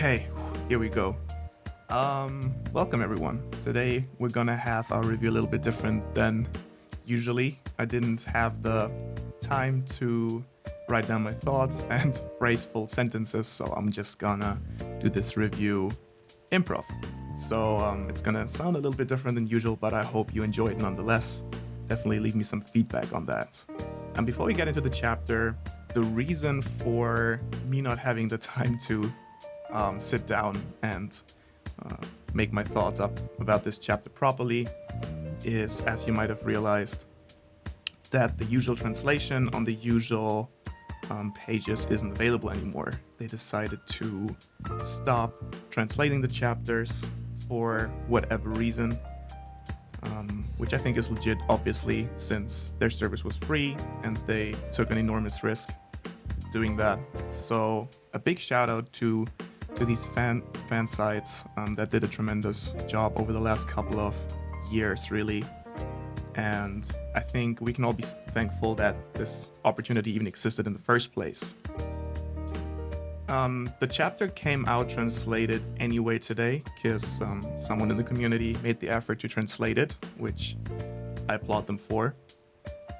Okay, here we go. Welcome everyone. Today we're gonna have our review a little bit different than usually. I didn't have the time to write down my thoughts and phrase full sentences, so I'm just gonna do this review improv. So it's gonna sound a little bit different than usual, but I hope you enjoy it nonetheless. Definitely leave me some feedback on that. And before we get into the chapter, the reason for me not having the time to sit down and make my thoughts up about this chapter properly is, as you might have realized, that the usual translation on the usual pages isn't available anymore. They decided to stop translating the chapters for whatever reason, which I think is legit, obviously, since their service was free and they took an enormous risk doing that. So a big shout out to these fan sites that did a tremendous job over the last couple of years, really. And I think we can all be thankful that this opportunity even existed in the first place. The chapter came out translated anyway today because someone in the community made the effort to translate it, which I applaud them for.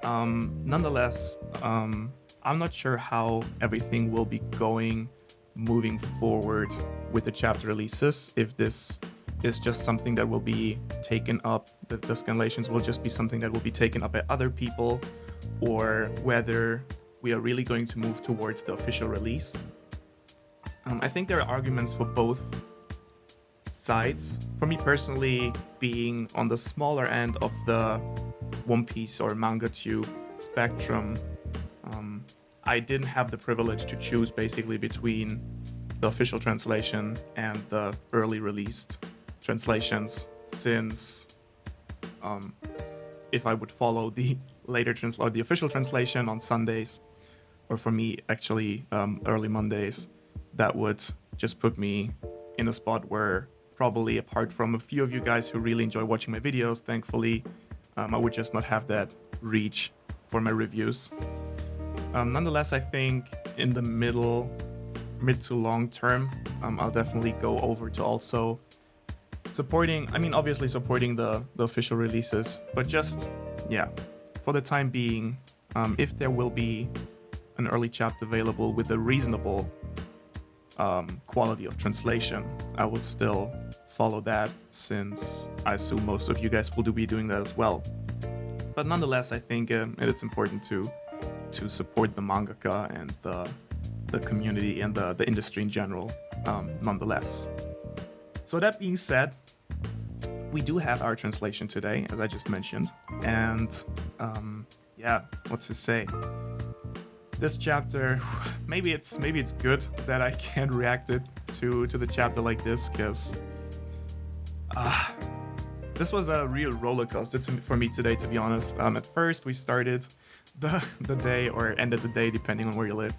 Nonetheless, I'm not sure how everything will be going moving forward with the chapter releases. If this is just something that will be taken up, the scanlations will just be something that will be taken up by other people, or whether we are really going to move towards the official release. I think there are arguments for both sides. For me personally, being on the smaller end of the One Piece or manga tube spectrum, I didn't have the privilege to choose basically between the official translation and the early released translations, since if I would follow the the official translation on Sundays, or for me actually early Mondays, that would just put me in a spot where, probably apart from a few of you guys who really enjoy watching my videos, thankfully, I would just not have that reach for my reviews. Nonetheless, I think in the mid to long term, I'll definitely go over to also obviously supporting the official releases, but just, yeah, for the time being, if there will be an early chapter available with a reasonable quality of translation, I would still follow that, since I assume most of you guys will be doing that as well. But nonetheless, I think it's important to support the mangaka and the community and the industry in general, nonetheless. So that being said, we do have our translation today, as I just mentioned, and what to say? This chapter, maybe it's good that I can't react it to the chapter like this, because this was a real roller coaster for me today, to be honest. At first, we started the day, or ended the day, depending on where you live,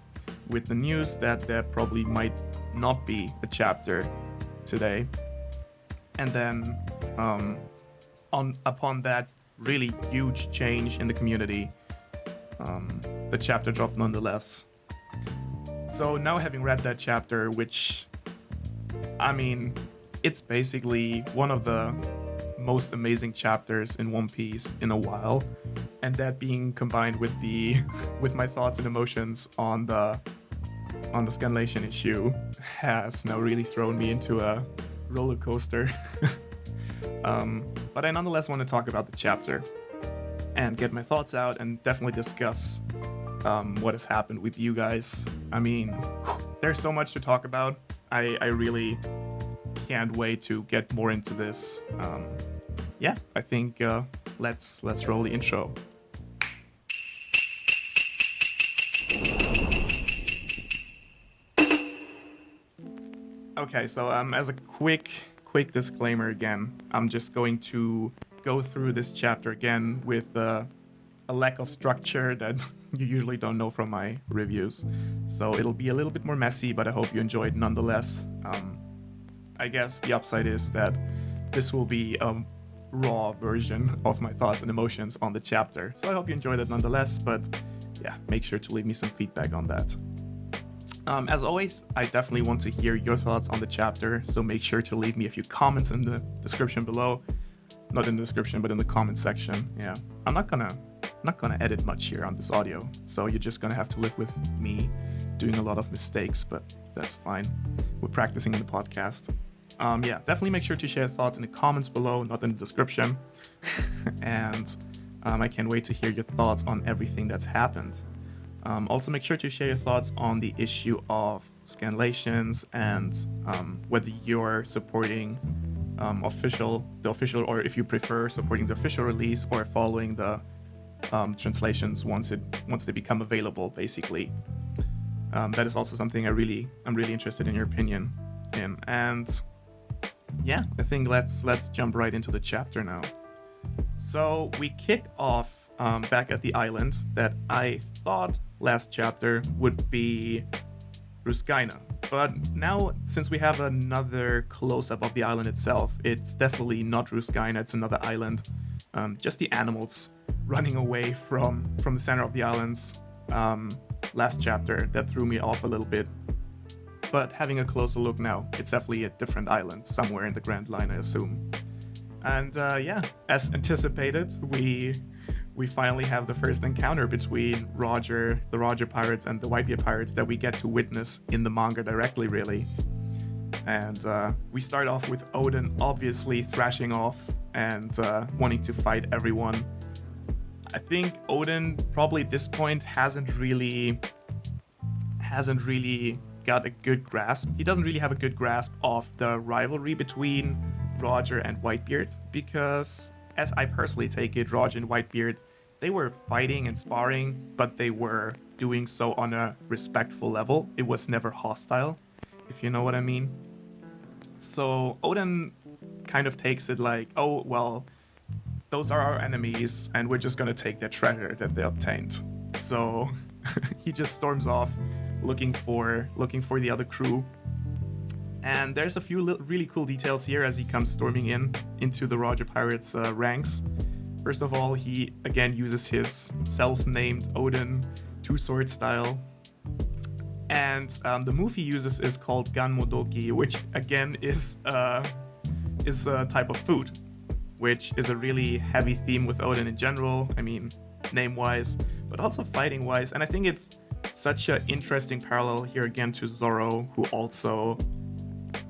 with the news that there probably might not be a chapter today. And then upon that really huge change in the community, the chapter dropped nonetheless. So now, having read that chapter, which, it's basically one of the most amazing chapters in One Piece in a while, and that being combined with my thoughts and emotions on the scanlation issue has now really thrown me into a roller coaster. But I nonetheless want to talk about the chapter and get my thoughts out, and definitely discuss what has happened with you guys. There's so much to talk about. I really can't wait to get more into this. I think let's roll the intro. Okay, so as a quick disclaimer again, I'm just going to go through this chapter again with a lack of structure that you usually don't know from my reviews. So it'll be a little bit more messy, but I hope you enjoy it nonetheless. I guess the upside is that this will be a raw version of my thoughts and emotions on the chapter. So I hope you enjoyed it nonetheless, but yeah, make sure to leave me some feedback on that. As always, I definitely want to hear your thoughts on the chapter, so make sure to leave me a few comments in the description below. Not in the description, but in the comment section. Yeah, I'm not gonna edit much here on this audio, so you're just gonna have to live with me doing a lot of mistakes, but that's fine. We're practicing in the podcast. Yeah, definitely make sure to share thoughts in the comments below, not in the description. And I can't wait to hear your thoughts on everything that's happened. Also, make sure to share your thoughts on the issue of scanlations and whether you're supporting the official, or if you prefer supporting the official release or following the translations once they become available, basically. That is also something I'm really interested in your opinion in. And yeah, I think let's jump right into the chapter now. So we kicked off back at the island that I thought last chapter would be Ruskaina. But now, since we have another close-up of the island itself, it's definitely not Ruskaina, it's another island. Just the animals running away from the center of the islands last chapter that threw me off a little bit. But having a closer look now, it's definitely a different island, somewhere in the Grand Line, I assume. And yeah, as anticipated, we finally have the first encounter between the Roger pirates and the Whitebeard pirates that we get to witness in the manga directly, really. And we start off with Odin obviously thrashing off and wanting to fight everyone. I think Odin probably at this point hasn't really got a good grasp. He doesn't really have a good grasp of the rivalry between Roger and Whitebeard, because as I personally take it, Roger and Whitebeard, they were fighting and sparring, but they were doing so on a respectful level. It was never hostile, if you know what I mean. So Odin kind of takes it like, oh, well, those are our enemies, and we're just gonna take their treasure that they obtained. So he just storms off looking for the other crew. And there's a few really cool details here as he comes storming into the Roger Pirates ranks. First of all, he again uses his self-named Odin two-sword style. And the move he uses is called Gan Modoki, which again is a type of food, which is a really heavy theme with Odin in general. I mean, name-wise, but also fighting-wise. And I think it's such an interesting parallel here again to Zoro, who also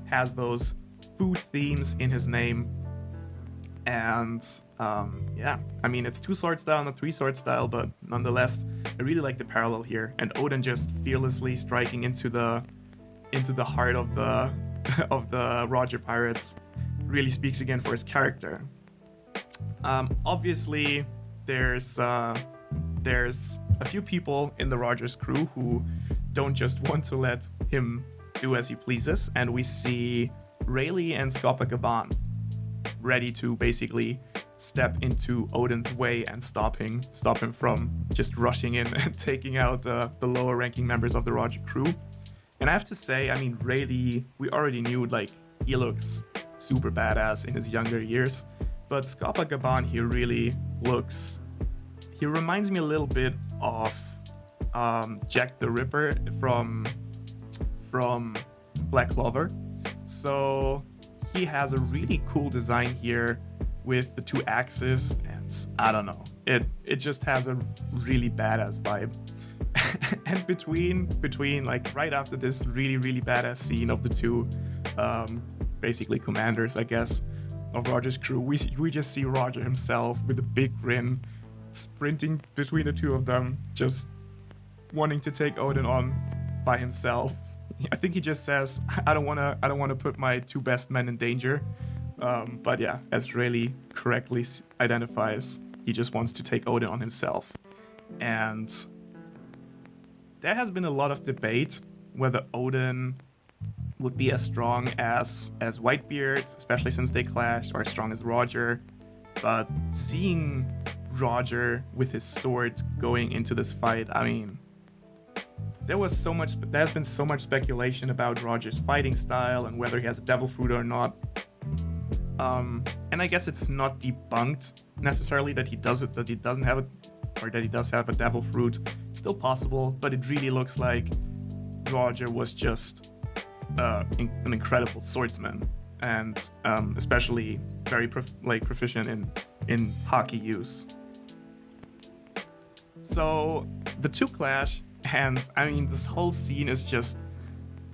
has those food themes in his name. And yeah, I mean, it's two-sword style, not three-sword style, but nonetheless, I really like the parallel here. And Odin just fearlessly striking into the heart of the of the Roger Pirates really speaks again for his character. Obviously, there's a few people in the Rogers crew who don't just want to let him do as he pleases, and we see Rayleigh and Copacabana ready to basically step into Odin's way and stop him from just rushing in and taking out the lower ranking members of the Roger crew. And I have to say, I mean, Rayleigh, we already knew, like, he looks super badass in his younger years, but Copacabana here really he reminds me a little bit of Jack the Ripper from Black Clover. So he has a really cool design here with the two axes, and I don't know, it just has a really badass vibe. And between like right after this really badass scene of the two basically commanders, I guess, of Roger's crew, we just see Roger himself with a big grin sprinting between the two of them, just wanting to take Odin on by himself. I think he just says, I don't want to put my two best men in danger. But yeah, as Rayleigh correctly identifies, he just wants to take Odin on himself. And there has been a lot of debate whether Odin would be as strong as Whitebeard, especially since they clashed, or as strong as Roger. But seeing Roger with his sword going into this fight, I mean, there's been so much speculation about Roger's fighting style and whether he has a devil fruit or not. And I guess it's not debunked necessarily that he does have a devil fruit. It's still possible, but it really looks like Roger was just an incredible swordsman, and especially very proficient in hockey use. So the two clash, and I mean, this whole scene is just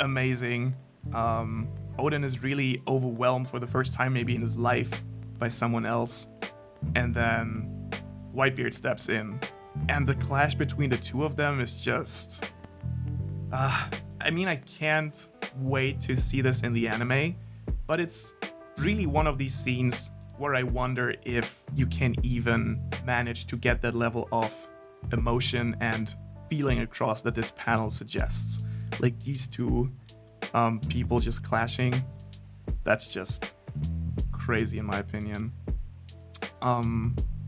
amazing. Odin is really overwhelmed for the first time maybe in his life by someone else, and then Whitebeard steps in, and the clash between the two of them is just I mean, I can't wait to see this in the anime, but it's really one of these scenes where I wonder if you can even manage to get that level of emotion and feeling across that this panel suggests. Like these two people just clashing, that's just crazy in my opinion.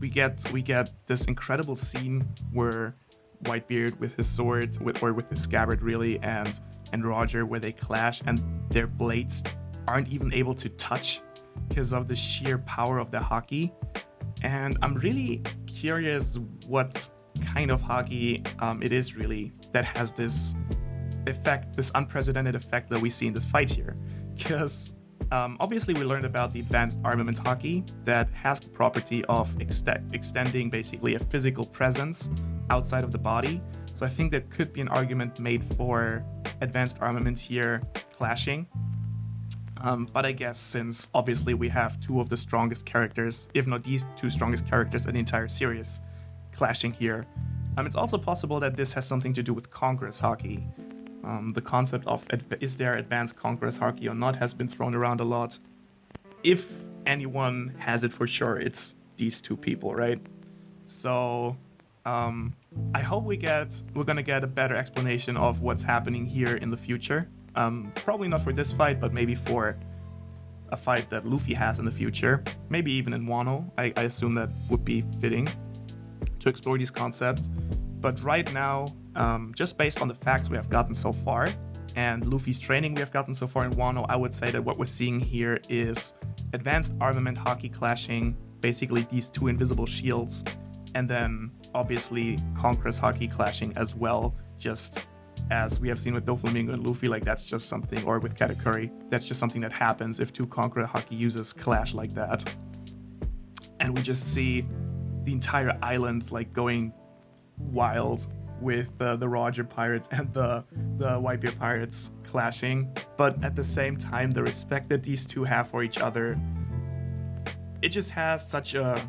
We get this incredible scene where Whitebeard with his sword, with his scabbard really, and Roger, where they clash and their blades aren't even able to touch because of the sheer power of the hockey. And I'm really curious what kind of hockey it is really that has this effect, this unprecedented effect that we see in this fight here. Because obviously we learned about the advanced armament hockey that has the property of extending basically a physical presence outside of the body. So I think that could be an argument made for advanced armament here clashing. But I guess since obviously we have two of the strongest characters, if not these two strongest characters in the entire series, clashing here, it's also possible that this has something to do with Conqueror's hockey. The concept of is there advanced Conqueror's hockey or not has been thrown around a lot. If anyone has it for sure, it's these two people, right? So I hope we're gonna get a better explanation of what's happening here in the future. Probably not for this fight, but maybe for a fight that Luffy has in the future. Maybe even in Wano. I assume that would be fitting to explore these concepts. But right now, just based on the facts we have gotten so far and Luffy's training we have gotten so far in Wano, I would say that what we're seeing here is advanced armament hockey clashing, basically these two invisible shields, and then obviously Conqueror's hockey clashing as well, just as we have seen with Doflamingo and Luffy, like that's just something, or with Katakuri, that's just something that happens if two Conqueror hockey users clash like that. And we just see the entire island like going wild with the Roger pirates and the Whitebeard pirates clashing, but at the same time the respect that these two have for each other, it just has such a,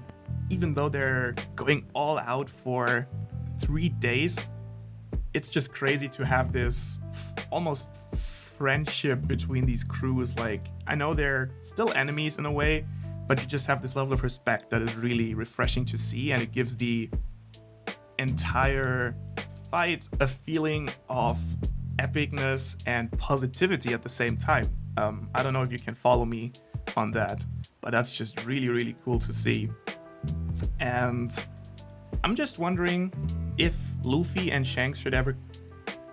even though they're going all out for 3 days, it's just crazy to have this almost friendship between these crews. Like, I know they're still enemies in a way, but you just have this level of respect that is really refreshing to see, and it gives the entire fight a feeling of epicness and positivity at the same time. I don't know if you can follow me on that, but that's just really, really cool to see. And I'm just wondering if Luffy and Shanks should ever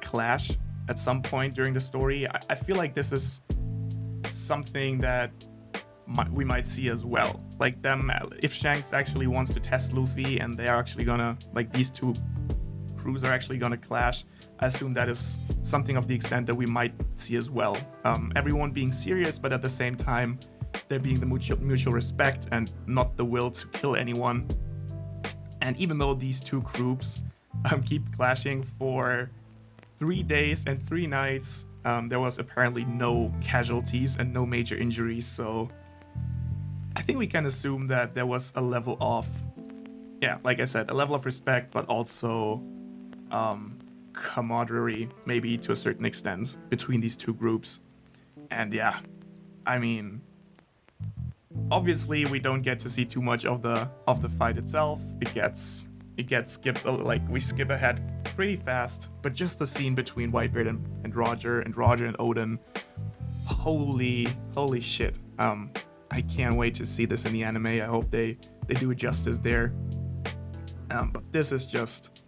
clash at some point during the story. I feel like this is something that we might see as well. Like them, if Shanks actually wants to test Luffy and they are actually gonna, like these two crews are actually gonna clash, I assume that is something of the extent that we might see as well. Everyone being serious, but at the same time, there being the mutual respect and not the will to kill anyone. And even though these two groups keep clashing for 3 days and 3 nights, there was apparently no casualties and no major injuries, so I think we can assume that there was a level of, yeah, like I said, a level of respect, but also camaraderie, maybe to a certain extent, between these two groups. And yeah, I mean, obviously we don't get to see too much of the fight itself. It gets skipped, like we skip ahead pretty fast, but just the scene between Whitebeard and Roger and Odin, holy shit. I can't wait to see this in the anime. I hope they do it justice there. But this is just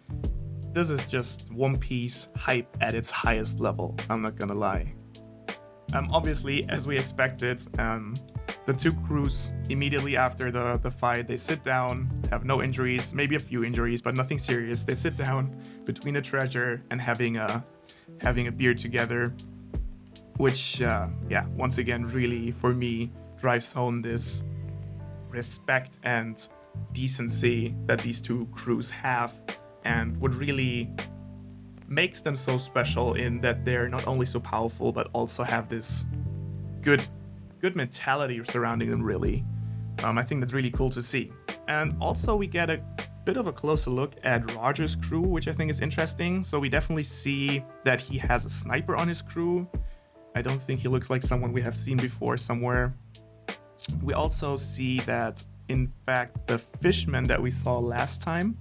One Piece hype at its highest level, I'm not gonna lie. Obviously, as we expected, the two crews immediately after the fight, they sit down, have no injuries, maybe a few injuries, but nothing serious. They sit down between the treasure and having a having a beer together, which, once again, really, for me, drives home this respect and decency that these two crews have, and what really makes them so special in that they're not only so powerful, but also have this good mentality surrounding them, really. I think that's really cool to see. And also we get a bit of a closer look at Roger's crew, which I think is interesting. So we definitely see that he has a sniper on his crew. I don't think he looks like someone we have seen before somewhere. We also see that, in fact, the fishman that we saw last time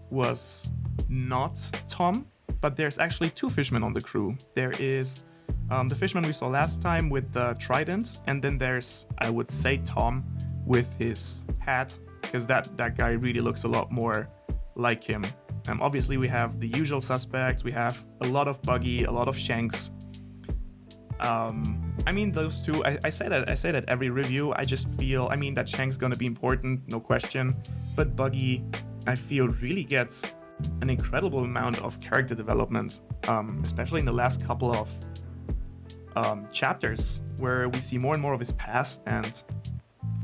was not Tom, but there's actually two fishermen on the crew. There is the fisherman we saw last time with the trident, and then there's, I would say, Tom with his hat, because that guy really looks a lot more like him. Obviously, we have the usual suspects. We have a lot of Buggy, a lot of Shanks. I mean, those two, I say that every review. I just feel, that Shank's gonna be important, no question. But Buggy, I feel, really gets an incredible amount of character development, especially in the last couple of chapters, where we see more and more of his past, and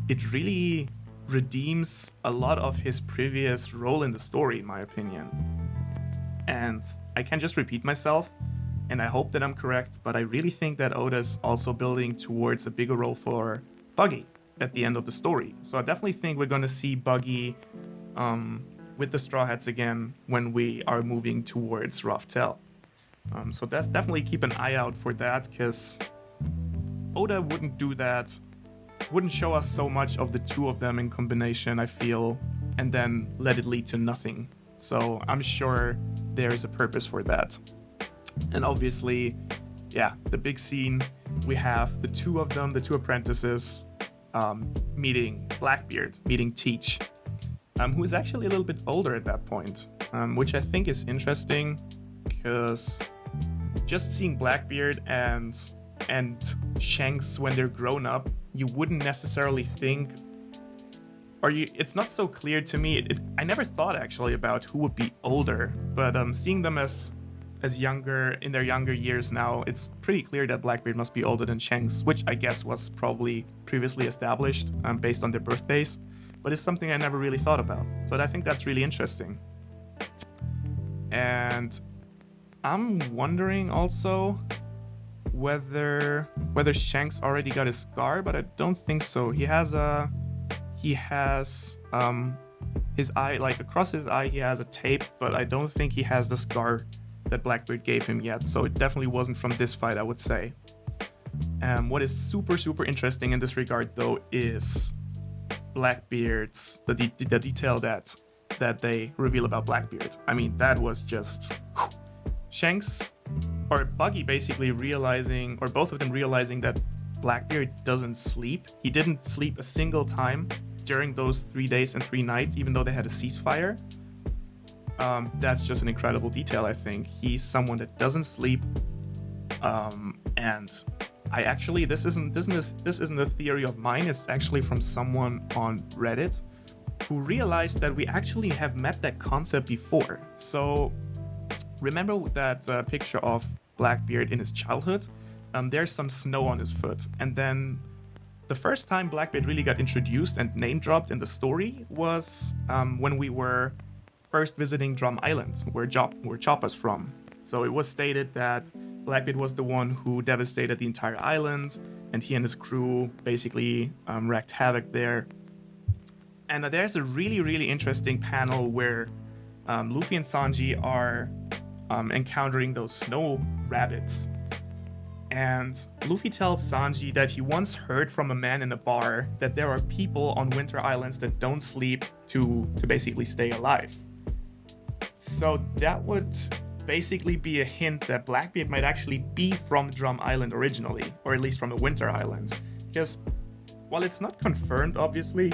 it really redeems a lot of his previous role in the story, in my opinion. And I can just repeat myself, and I hope that I'm correct, but I really think that Oda's also building towards a bigger role for Buggy at the end of the story. So I definitely think we're going to see Buggy with the Straw Hats again when we are moving towards Raftel. So definitely keep an eye out for that, because Oda wouldn't do that, wouldn't show us so much of the two of them in combination, I feel, and then let it lead to nothing. So I'm sure there is a purpose for that. And obviously, the big scene, we have the two of them, the two apprentices, meeting Blackbeard, meeting Teach, who is actually a little bit older at that point, which I think is interesting, because just seeing Blackbeard and Shanks when they're grown up, you wouldn't necessarily think, it's not so clear to me. I never thought actually about who would be older, but seeing them as younger, in their younger years now, it's pretty clear that Blackbeard must be older than Shanks, which I guess was probably previously established based on their birthdays, but it's something I never really thought about. So I think that's really interesting. And I'm wondering also whether Shanks already got his scar, but I don't think so. He has his eye, like across his eye, he has a tape, but I don't think he has the scar that Blackbeard gave him yet. So it definitely wasn't from this fight, I would say. What is super, super interesting in this regard, though, is Blackbeard's, the detail that they reveal about Blackbeard. I mean, that was just Shanks or Buggy basically realizing, or both of them realizing, that Blackbeard doesn't sleep. He didn't sleep a single time during those 3 days and 3 nights, even though they had a ceasefire. That's just an incredible detail, I think. He's someone that doesn't sleep, and I actually, this isn't a theory of mine. It's actually from someone on Reddit who realized that we actually have met that concept before. So remember that picture of Blackbeard in his childhood? There's some snow on his foot, and then the first time Blackbeard really got introduced and name dropped in the story was when we were first visiting Drum Island, where Chopper's from. So it was stated that Blackbeard was the one who devastated the entire island, and he and his crew basically wreaked havoc there. And there's a really, really interesting panel where Luffy and Sanji are encountering those snow rabbits. And Luffy tells Sanji that he once heard from a man in a bar that there are people on Winter Islands that don't sleep to basically stay alive. So that would basically be a hint that Blackbeard might actually be from Drum Island originally, or at least from the Winter Islands. Because while it's not confirmed, obviously,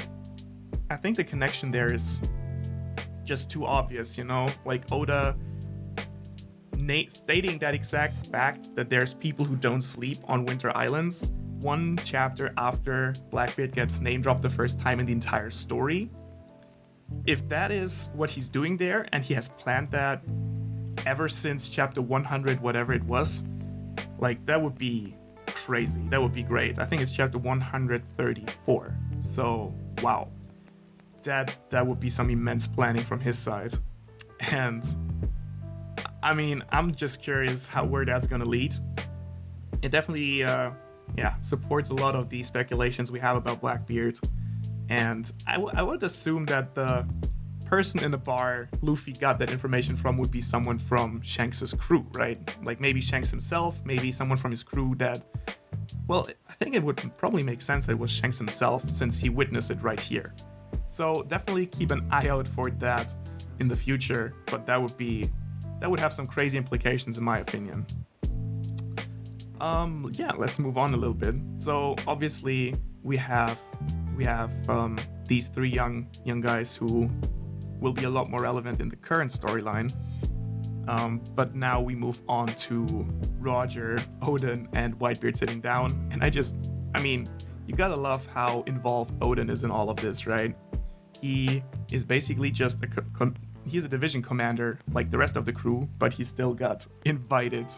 I think the connection there is just too obvious, you know? Like Oda stating that exact fact that there's people who don't sleep on Winter Islands 1 chapter after Blackbeard gets name dropped the first time in the entire story. If that is what he's doing there, and he has planned that ever since chapter 100, whatever it was. Like, that would be crazy. That would be great. I think it's chapter 134. So, wow. That would be some immense planning from his side. And, I mean, I'm just curious where that's gonna lead. It definitely, supports a lot of the speculations we have about Blackbeard. And I would assume that the person in the bar Luffy got that information from would be someone from Shanks' crew, right? Like maybe Shanks himself, maybe someone from his crew that... Well, I think it would probably make sense that it was Shanks himself since he witnessed it right here. So definitely keep an eye out for that in the future, but that would have some crazy implications in my opinion. Let's move on a little bit. So obviously we have these three young guys who will be a lot more relevant in the current storyline. But now we move on to Roger, Oden, and Whitebeard sitting down. And I mean, you gotta love how involved Oden is in all of this, right? He is basically just he's a division commander like the rest of the crew, but he still got invited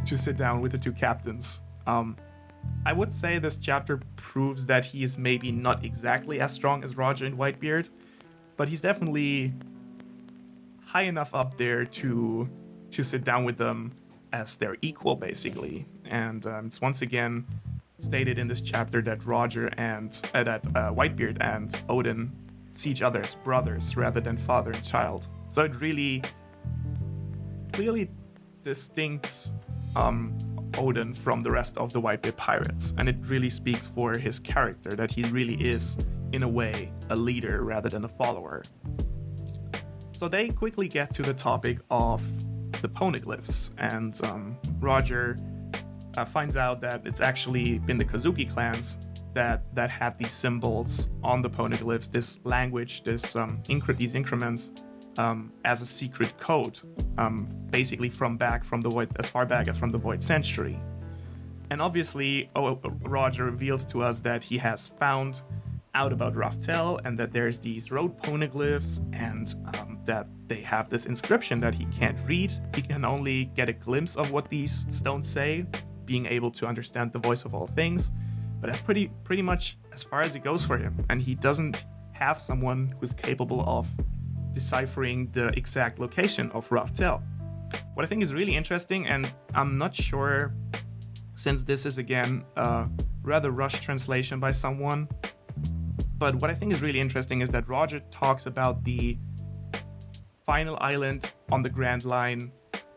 to sit down with the two captains. I would say this chapter proves that he is maybe not exactly as strong as Roger and Whitebeard, but he's definitely high enough up there to sit down with them as their equal, basically. And it's once again stated in this chapter that Whitebeard and Oden see each other as brothers rather than father and child. So it really clearly distincts Oden from the rest of the Whitebeard pirates, and it really speaks for his character that he really is, in a way, a leader rather than a follower. So they quickly get to the topic of the poneglyphs, and Roger finds out that it's actually been the Kozuki clans that had these symbols on the poneglyphs, this language, these increments, as a secret code, basically as far back as from the Void Century. And obviously, Roger reveals to us that he has found out about Raftel and that there's these road poneglyphs, and that they have this inscription that he can't read. He can only get a glimpse of what these stones say, being able to understand the voice of all things. But that's pretty much as far as it goes for him, and he doesn't have someone who's capable of deciphering the exact location of Raftel. What I think is really interesting, and I'm not sure, since this is again a rather rushed translation by someone, but what I think is really interesting is that Roger talks about the final island on the Grand Line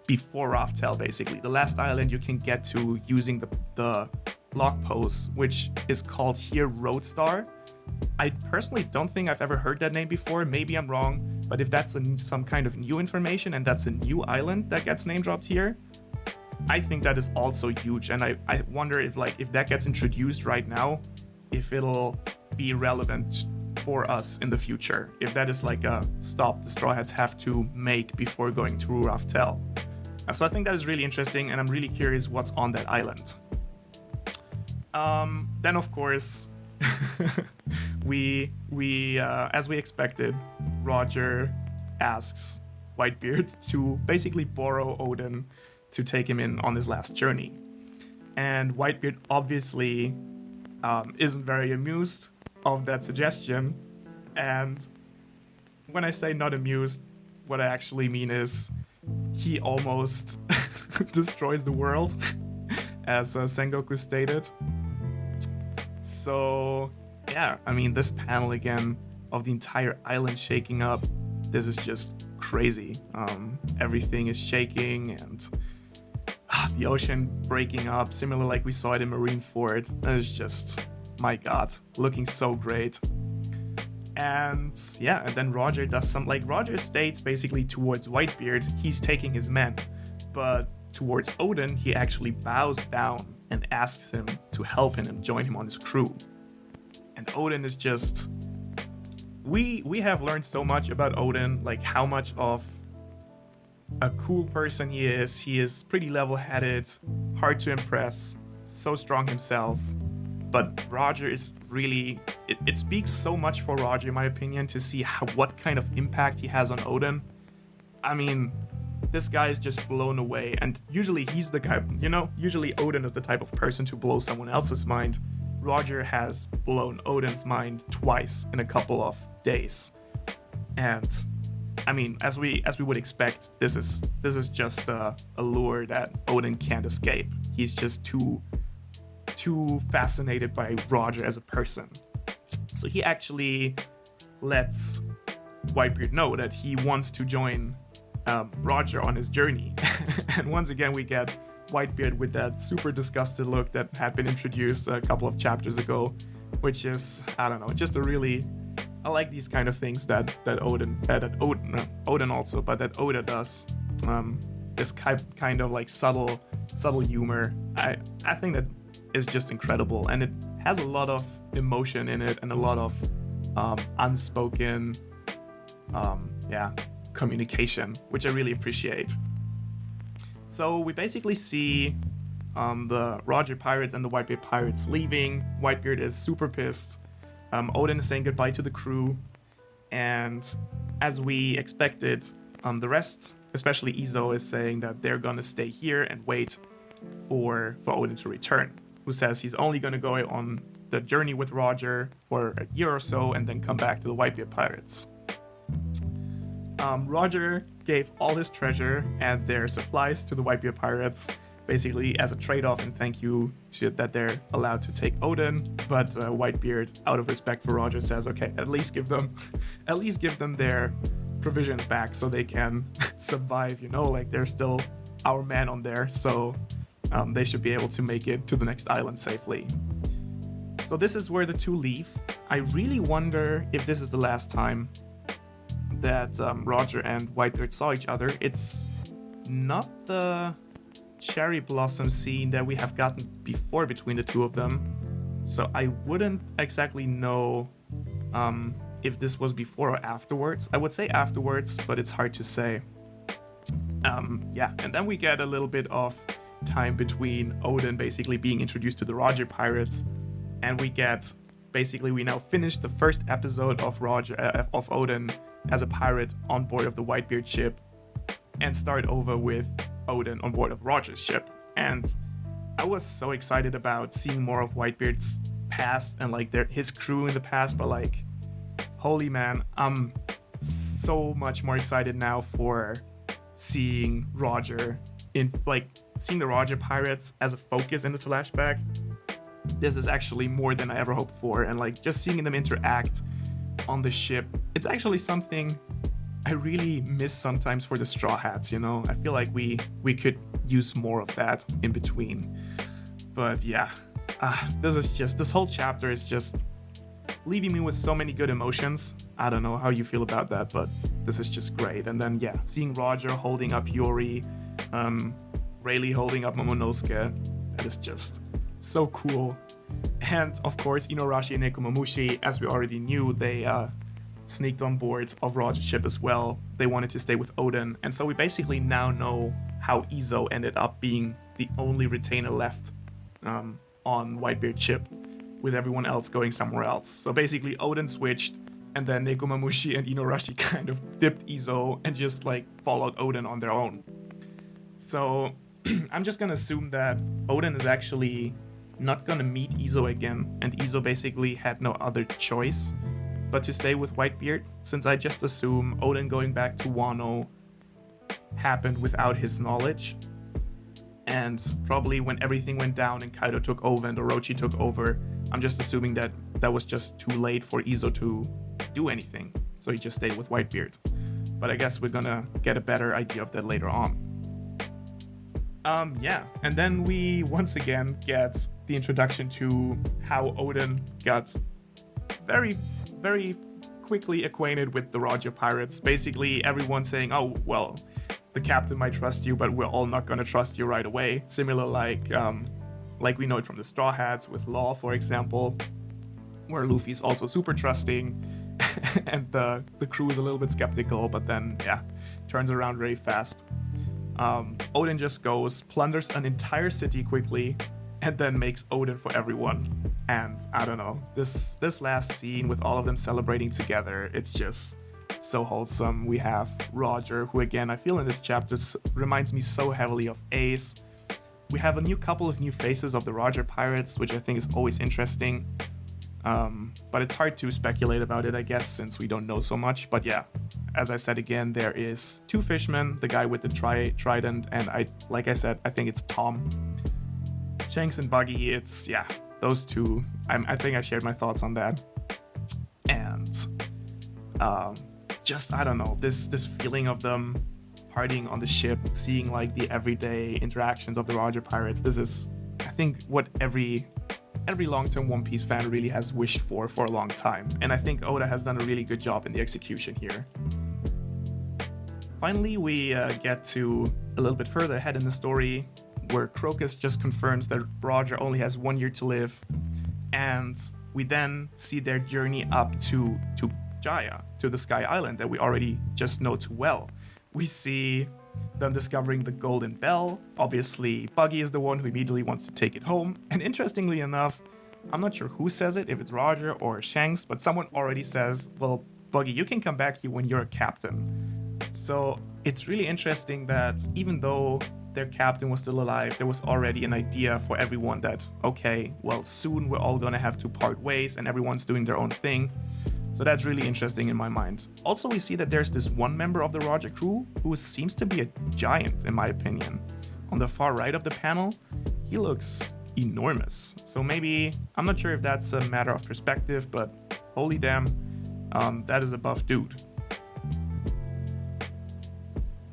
before Raftel, basically. The last island you can get to using the log post, which is called here Roadstar. I personally don't think I've ever heard that name before. Maybe I'm wrong, but if that's some kind of new information and that's a new island that gets name dropped here, I think that is also huge. And I wonder if that gets introduced right now, if it'll be relevant for us in the future. If that is like a stop the Straw Hats have to make before going to Raftel. So I think that is really interesting, and I'm really curious what's on that island. Then of course, we as we expected, Roger asks Whitebeard to basically borrow Oden to take him in on his last journey. And Whitebeard obviously isn't very amused of that suggestion. And when I say not amused, what I actually mean is he almost destroys the world, as Sengoku stated. So yeah, I mean, this panel again of the entire island shaking up, this is just crazy. Everything is shaking and the ocean breaking up, similar like we saw it in Marineford. It's just, my god, looking so great. And yeah, and then Roger does Roger states basically towards Whitebeard, he's taking his men, but towards Oden, he actually bows down and asks him to help him and join him on his crew. And Oden is just, we have learned so much about Oden, like how much of a cool person he is. He is pretty level-headed, hard to impress, so strong himself. But Roger is really, it speaks so much for Roger, in my opinion, to see what kind of impact he has on Oden. I mean, this guy is just blown away. And usually he's the guy, usually Odin is the type of person to blow someone else's mind. Roger has blown Odin's mind twice in a couple of days. And I mean, as we would expect, this is just a lure that Odin can't escape. He's just too fascinated by Roger as a person. So he actually lets Whitebeard know that he wants to join Roger on his journey. And once again, we get Whitebeard with that super disgusted look that had been introduced a couple of chapters ago, which is, I don't know, just a really, I like these kind of things that Odin also, but that Oda does. This kind of like subtle humor. I think that is just incredible, and it has a lot of emotion in it and a lot of unspoken communication, which I really appreciate. So we basically see the Roger pirates and the Whitebeard pirates leaving. Whitebeard is super pissed. Odin is saying goodbye to the crew, and as we expected, the rest, especially Izo, is saying that they're gonna stay here and wait for Odin to return, who says he's only gonna go on the journey with Roger for a year or so and then come back to the Whitebeard pirates. Roger gave all his treasure and their supplies to the Whitebeard pirates, basically as a trade-off and thank you that they're allowed to take Odin. But Whitebeard, out of respect for Roger, says, okay, at least give them their provisions back so they can survive. Like they're still our men on there, so they should be able to make it to the next island safely. So this is where the two leave. I really wonder if this is the last time that Roger and Whitebeard saw each other. It's not the cherry blossom scene that we have gotten before between the two of them, so I wouldn't exactly know if this was before or afterwards. I would say afterwards, but it's hard to say. And then we get a little bit of time between Odin basically being introduced to the Roger pirates, and we now finish the first episode of Odin as a pirate on board of the Whitebeard ship, and start over with Odin on board of Roger's ship. And I was so excited about seeing more of Whitebeard's past and like his crew in the past, but like, holy man, I'm so much more excited now for seeing seeing the Roger pirates as a focus in this flashback. This is actually more than I ever hoped for, and like just seeing them interact on the ship, it's actually something I really miss sometimes for the Straw Hats. I feel like we could use more of that in between. But yeah, this whole chapter is just leaving me with so many good emotions. I don't know how you feel about that, but this is just great. And then seeing Roger holding up Yori, Rayleigh holding up Momonosuke, that is just so cool. And of course, Inuarashi and Nekomamushi, as we already knew, they sneaked on board of Roger's ship as well. They wanted to stay with Odin, and so we basically now know how Izo ended up being the only retainer left on Whitebeard's ship, with everyone else going somewhere else. So basically Odin switched, and then Nekomamushi and Inuarashi kind of dipped Izo and just like followed Odin on their own. So I'm just gonna assume that Odin is actually not gonna meet Izo again, and Izo basically had no other choice but to stay with Whitebeard, since I just assume Odin going back to Wano happened without his knowledge. And probably when everything went down and Kaido took over and Orochi took over, I'm just assuming that was just too late for Izo to do anything, so he just stayed with Whitebeard. But I guess we're gonna get a better idea of that later on. And then we once again get the introduction to how Odin got very, very quickly acquainted with the Roger pirates. Basically, everyone saying, oh, well, the captain might trust you, but we're all not gonna trust you right away. Similar like we know it from the Straw Hats with Law, for example, where Luffy's also super trusting, and the crew is a little bit skeptical, but then, turns around very fast. Odin just goes, plunders an entire city quickly, and then makes Odin for everyone. And I don't know, this last scene with all of them celebrating together, it's just so wholesome. We have Roger, who again, I feel in this chapter reminds me so heavily of Ace. We have a couple of new faces of the Roger pirates, which I think is always interesting. But it's hard to speculate about it, I guess, since we don't know so much. But yeah, as I said again, there is 2 fishmen, the guy with the trident, and like I said, I think it's Tom. Shanks and Buggy, it's, yeah, those 2. I think I shared my thoughts on that. And just, I don't know, this feeling of them partying on the ship, seeing like the everyday interactions of the Roger pirates. This is, I think, what every long-term One Piece fan really has wished for a long time. And I think Oda has done a really good job in the execution here. Finally, we get to a little bit further ahead in the story, where Crocus just confirms that Roger only has 1 year to live. And we then see their journey up to Jaya, to the Sky Island that we already just know too well. We see them discovering the Golden Bell. Obviously, Buggy is the one who immediately wants to take it home. And interestingly enough, I'm not sure who says it, if it's Roger or Shanks, but someone already says, well, Buggy, you can come back here when you're a captain. So it's really interesting that even though their captain was still alive, there was already an idea for everyone that, okay, well, soon we're all gonna have to part ways and everyone's doing their own thing. So that's really interesting in my mind. Also, we see that there's this one member of the Roger crew who seems to be a giant, in my opinion. On the far right of the panel, he looks enormous. So maybe, I'm not sure if that's a matter of perspective, but holy damn, that is a buff dude.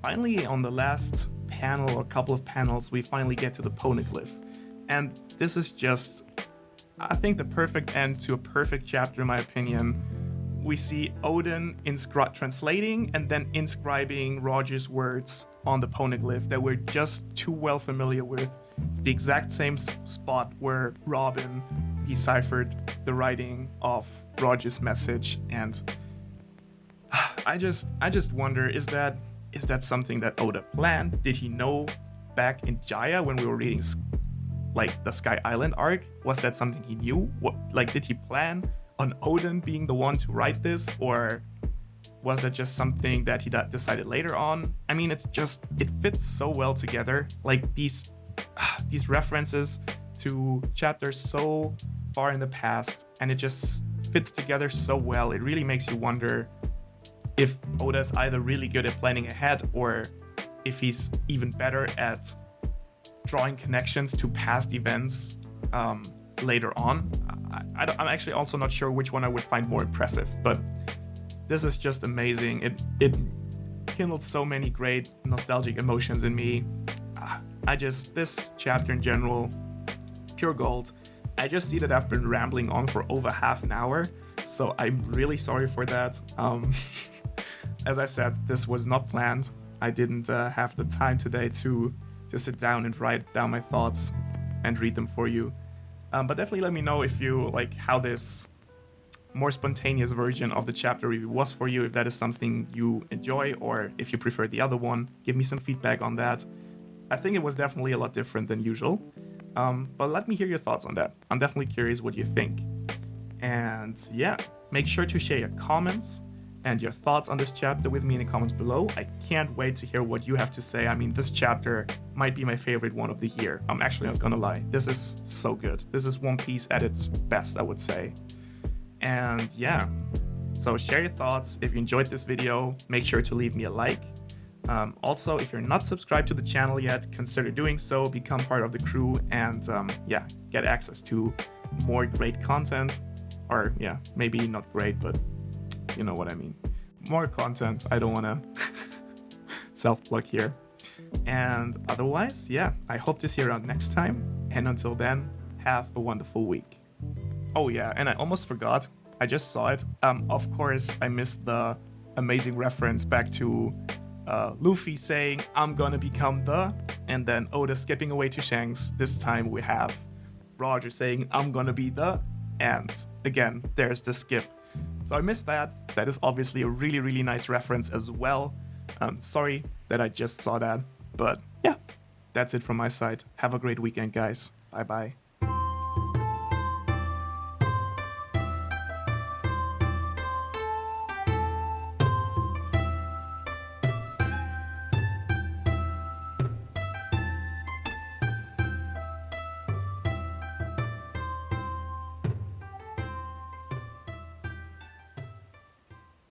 Finally, on the last panel or couple of panels, we finally get to the poneglyph. And this is just, I think, the perfect end to a perfect chapter, in my opinion. We see Odin translating and then inscribing Roger's words on the poneglyph that we're just too well familiar with. It's the exact same spot where Robin deciphered the writing of Roger's message, and I just wonder, is that something that Oda planned? Did he know back in Jaya when we were reading like the Sky Island arc? Was that something he knew? Did he plan on Odin being the one to write this, or was that just something that he decided later on? I mean, it fits so well together. Like these references to chapters so far in the past, and it just fits together so well. It really makes you wonder if Oda's either really good at planning ahead, or if he's even better at drawing connections to past events later on. I'm actually also not sure which one I would find more impressive, but this is just amazing. It kindled so many great nostalgic emotions in me. This chapter in general, pure gold. I just see that I've been rambling on for over half an hour, so I'm really sorry for that. As I said, this was not planned. I didn't have the time today to sit down and write down my thoughts and read them for you. But definitely let me know if you like how this more spontaneous version of the chapter review was for you, if that is something you enjoy, or if you prefer the other one. Give me some feedback on that. I think it was definitely a lot different than usual. But let me hear your thoughts on that. I'm definitely curious what you think. And yeah, make sure to share your comments and your thoughts on this chapter with me in the comments below. I can't wait to hear what you have to say. I mean, this chapter might be my favorite one of the year. I'm actually not gonna lie. This is so good. This is One Piece at its best, I would say. And yeah, so share your thoughts. If you enjoyed this video, make sure to leave me a like. Also, if you're not subscribed to the channel yet, consider doing so, become part of the crew, and get access to more great content. Or yeah, maybe not great, but you know what I mean. More content. I don't want to self-plug here. And otherwise, yeah, I hope to see you around next time. And until then, have a wonderful week. Oh yeah, and I almost forgot. I just saw it. Of course, I missed the amazing reference back to Luffy saying, "I'm gonna become the," and then Oda skipping away to Shanks. This time we have Roger saying, "I'm gonna be the," and again, there's the skip. So I missed that. That is obviously a really, really nice reference as well. Sorry that I just saw that, but yeah, that's it from my side. Have a great weekend, guys. Bye-bye.